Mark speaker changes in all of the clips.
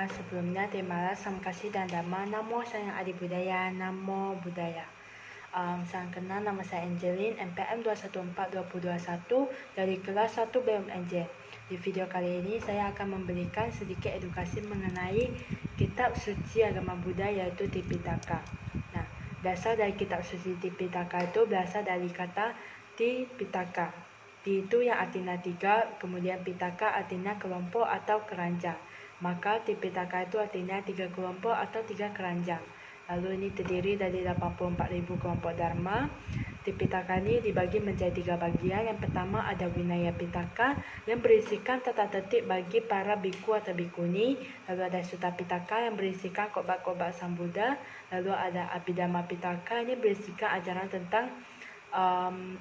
Speaker 1: Sebelumnya, terimalah salam kasih dan dhamma. Namo Sayang Adi Budaya, Namo Buddhaya. Salam kenal, nama saya Angelin, NPM 214-2021 dari kelas 1 BMNJ. Di video kali ini saya akan memberikan sedikit edukasi mengenai kitab suci agama Buddha, yaitu Tipitaka. Nah, dasar dari kitab suci Tipitaka itu berasal dari kata Tipitaka. Ti itu yang artinya 3, kemudian Pitaka artinya kelompok atau keranjang. Maka Tipitaka itu artinya 3 kelompok atau 3 keranjang. Lalu ini terdiri dari 84.000 kelompok dharma. Tipitaka ini dibagi menjadi 3 bagian. Yang pertama ada Vinaya Pitaka yang berisikan tata tertib bagi para biku atau bikuni. Lalu ada Sutta Pitaka yang berisikan khotbah-khotbah Sang Buddha. Lalu ada Abhidhamma Pitaka ini berisikan ajaran tentang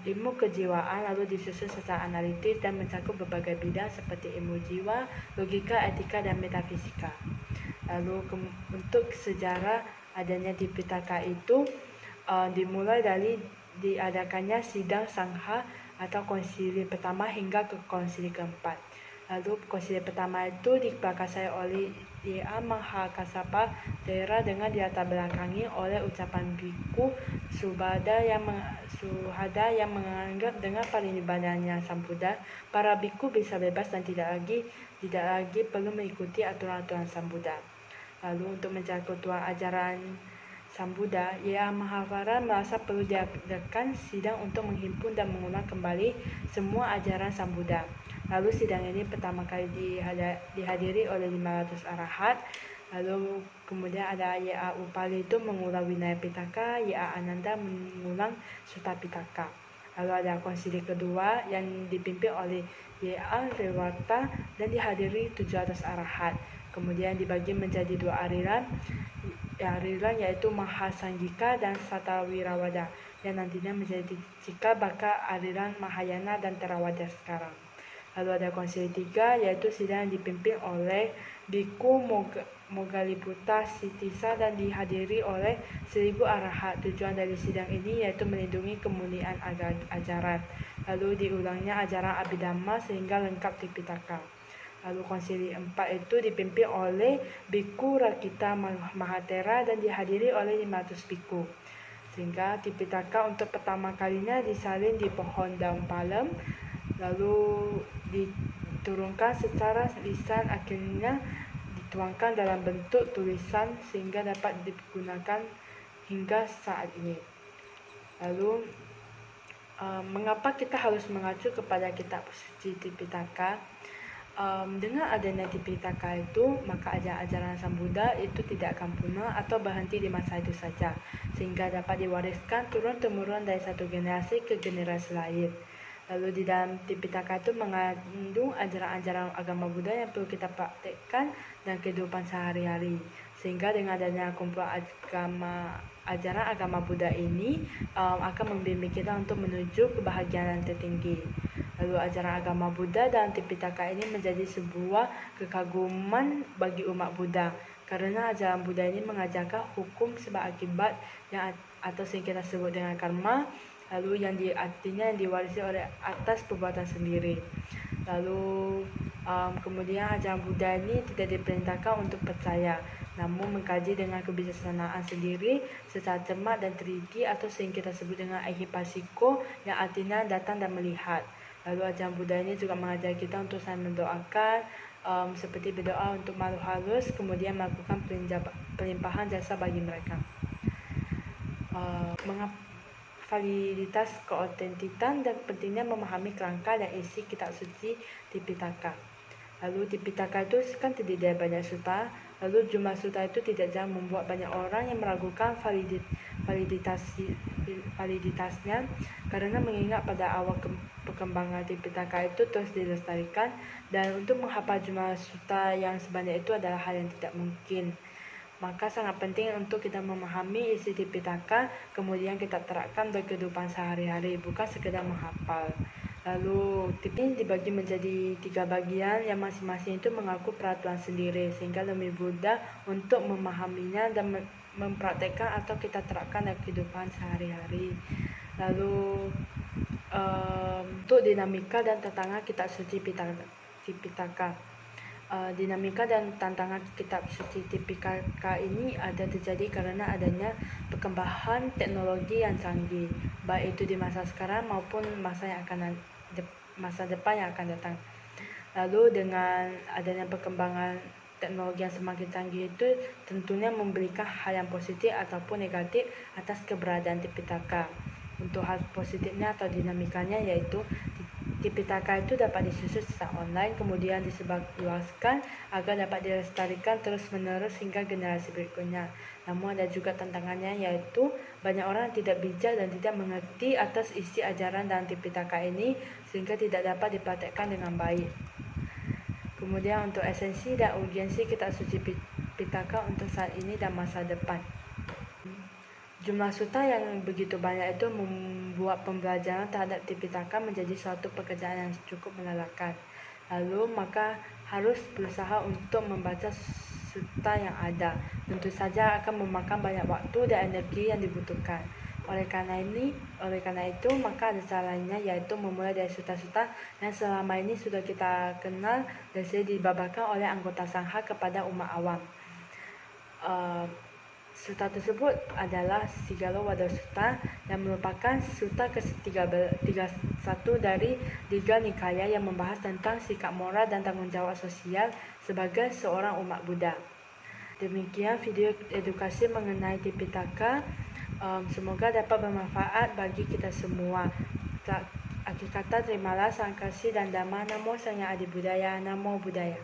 Speaker 1: ilmu kejiwaan, lalu disusun secara analitis dan mencakup berbagai bidang seperti ilmu jiwa, logika, etika, dan metafisika. Lalu untuk sejarah adanya Tipitaka itu dimulai dari diadakannya sidang sangha atau konsili pertama hingga ke konsili keempat. Lalu konsili pertama itu diprakasai oleh Ia Mahakassapa Thera dengan dilatar belakangi oleh ucapan biku Suhada yang menganggap dengan parinibadanya Sang Buddha, para biku bisa bebas dan tidak lagi perlu mengikuti aturan-aturan Sang Buddha. Lalu untuk mencari ketuaan ajaran Sang Buddha, Ia Mahavara merasa perlu diadakan sidang untuk menghimpun dan mengulang kembali semua ajaran Sang Buddha. Lalu sidang ini pertama kali dihadiri oleh 500 arahat. Lalu kemudian ada Ia Upali itu mengulang Vinaya Pitaka, Ia Ananda mengulang Sutta Pitaka. Lalu ada konsili kedua yang dipimpin oleh Ia Rewarta dan dihadiri 700 arahat. Kemudian dibagi menjadi 2 aliran yaitu Mahasanggika dan Satawirawada yang nantinya menjadi cikal bakal aliran Mahayana dan Theravada sekarang. Lalu ada konsili 3 yaitu sidang yang dipimpin oleh Biku Moggalliputta Sitisa dan dihadiri oleh 1000 arahat. Tujuan dari sidang ini yaitu melindungi kemuliaan ajaran. Lalu diulangnya ajaran Abhidhamma sehingga lengkap Tipitaka. Lalu konsili 4 itu dipimpin oleh Biku Rakita Mahathera dan dihadiri oleh 500 biku. Sehingga Tipitaka untuk pertama kalinya disalin di pohon daun palem, lalu diturunkan secara lisan, akhirnya dituangkan dalam bentuk tulisan sehingga dapat digunakan hingga saat ini. Lalu mengapa kita harus mengacu kepada kitab suci Tipitaka? Dengan adanya Tipitaka itu, maka ajaran Sang Buddha itu tidak akan punah atau berhenti di masa itu saja, sehingga dapat diwariskan turun-temurun dari satu generasi ke generasi lain. Lalu di dalam Tipitaka itu mengandung ajaran-ajaran agama Buddha yang perlu kita praktekkan dalam kehidupan sehari-hari. Sehingga dengan adanya kumpulan ajaran agama Buddha ini akan membimbing kita untuk menuju kebahagiaan yang tertinggi. Lalu ajaran agama Buddha dan Tipitaka ini menjadi sebuah kekaguman bagi umat Buddha, karena ajaran Buddha ini mengajarkan hukum sebab akibat atau yang kita sebut dengan karma, lalu yang artinya yang diwarisi oleh atas perbuatan sendiri. Lalu kemudian ajaran Buddha ini tidak diperintahkan untuk percaya, namun mengkaji dengan kebijaksanaan sendiri secara cermat dan teliti, atau yang kita sebut dengan ahipasiko yang artinya datang dan melihat. Lalu ajaran Buddha ini juga mengajar kita untuk saling mendoakan, seperti berdoa untuk makhluk halus, kemudian melakukan pelimpahan jasa bagi mereka. Validitas keautentikan dan pentingnya memahami kerangka dan isi kitab suci Tipitaka. Lalu Tipitaka itu kan terdiri dari banyak sutta. Lalu jumlah sutta itu tidak jarang membuat banyak orang yang meragukan validitasnya, karena mengingat pada awal perkembangan Tipitaka itu terus dilestarikan, dan untuk menghafal jumlah sutta yang sebanyak itu adalah hal yang tidak mungkin. Maka sangat penting untuk kita memahami isi Tipitaka, kemudian kita terapkan dalam kehidupan sehari-hari, bukan sekedar menghafal. Lalu ini dibagi menjadi 3 bagian yang masing-masing itu mengaku peraturan sendiri, sehingga lebih mudah untuk memahaminya dan mempraktekkan atau kita terapkan dalam kehidupan sehari-hari. Lalu untuk dinamika dan tantangan kitab suci Tipitaka. Dinamika dan tantangan kitab suci Tipitaka ini ada terjadi karena adanya perkembangan teknologi yang canggih, baik itu di masa sekarang maupun masa depan yang akan datang. Lalu dengan adanya perkembangan teknologi yang semakin canggih itu tentunya memberikan hal yang positif ataupun negatif atas keberadaan Tipitaka. Untuk hal positifnya atau dinamikanya yaitu Tipitaka itu dapat disusun secara online, kemudian disebarluaskan agar dapat dilestarikan terus-menerus hingga generasi berikutnya. Namun ada juga tantangannya, yaitu banyak orang tidak bijak dan tidak mengerti atas isi ajaran dalam Tipitaka ini sehingga tidak dapat dipraktekkan dengan baik. Kemudian untuk esensi dan urgensi kitab suci Pitaka untuk saat ini dan masa depan. Jumlah sutta yang begitu banyak itu membuat pembelajaran terhadap Tipitaka menjadi suatu pekerjaan yang cukup melelahkan. Lalu maka harus berusaha untuk membaca sutta yang ada. Tentu saja akan memakan banyak waktu dan energi yang dibutuhkan. Oleh karena itu maka ada cara lainnya, yaitu memulai dari sutta-sutta yang selama ini sudah kita kenal dan sudah dibabarkan oleh anggota sangha kepada umat awam. Sutta tersebut adalah Sigalo-wada Sutta yang merupakan sutta ke-31 dari Digha Nikaya yang membahas tentang sikap moral dan tanggungjawab sosial sebagai seorang umat Buddha. Demikian video edukasi mengenai Tipitaka. Semoga dapat bermanfaat bagi kita semua. Akhir kata, terimalah salam kasih dan dhamma. Namo Sang Hyang Adibudaya. Namo Buddhaya.